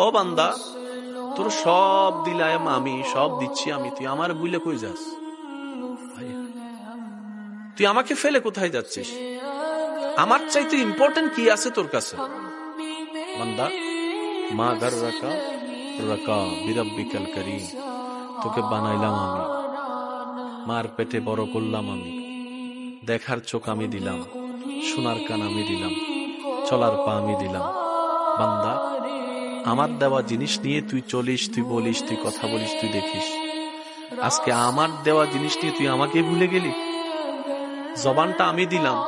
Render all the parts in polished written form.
ও বান্দা, তোর সব দিলাম আমি, সব দিচ্ছি আমি, তুই আমার বুঝলে কই যাস? তুই আমাকে ফেলে কোথায় যাচ্ছিস? আমার চাইতে ইম্পর্টেন্ট কি আছে তোর কাছে? বান্দা, মা গাররাকা রাকা বিরাব্বিকাল কারীম, তোকে বানাইলাম আমি, মার পেটে বড় করলাম আমি, দেখার চোখ আমি দিলাম, শোনার কান আমি দিলাম, চলার পা আমি দিলাম। বান্দা, আমার দেওয়া জিনিস নিয়ে তুই চলিস, তুই বলিস, তুই কথা বলিস, তুই দেখিস। আজকে আমার দেওয়া জিনিস নিয়ে তুই আমাকে ভুলে গেলি। জবানটা আমি দিলাম,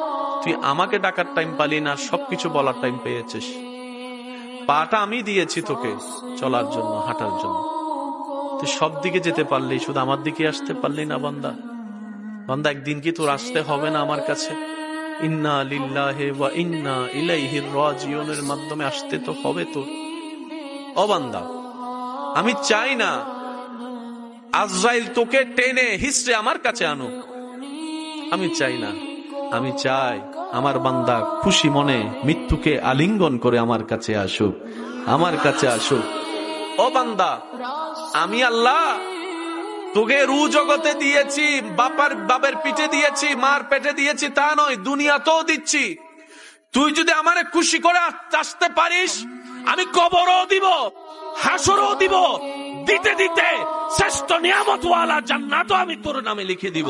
তুই আমাকে ডাকার টাইম পালি না, সবকিছু বলার টাইম পেয়েছিস। পাটা আমি দিয়েছি তোকে চলার জন্য, হাঁটার জন্য, তুই সব দিকে যেতে পারলি, শুধু আমার দিকে আসতে পারলি না। বান্দা, বান্দা, একদিন কি তোর আসতে হবে না আমার কাছে? ইন্না লিল্লাহি ওয়া ইন্না ইলাইহি রাজিউনের মাধ্যমে আসতে তো হবে তোর। ও বান্দা, আমি চাই না আজরাইল তোকে টেনে হিসড়ে আমার কাছে আনো, আমি চাই না। আমি চাই আমার বান্দা খুশি মনে মৃত্যুকে আলিঙ্গন করে আমার কাছে আসুক, আমার কাছে আসুক। ও বান্দা, আমি আল্লাহ তোকে রু জগতে দিয়েছি, বাপের পিঠে দিয়েছি, মার পেটে দিয়েছি, তা নয়, দুনিয়াতেও দিচ্ছি। তুই যদি আমারে খুশি করে আসতে পারিস, আমি কবরও দিব, হাসরও দিব, দিতে দিতে শ্রেষ্ঠ নিয়ামতওয়ালা জান্নাতও আমি তোর নামে লিখে দিব।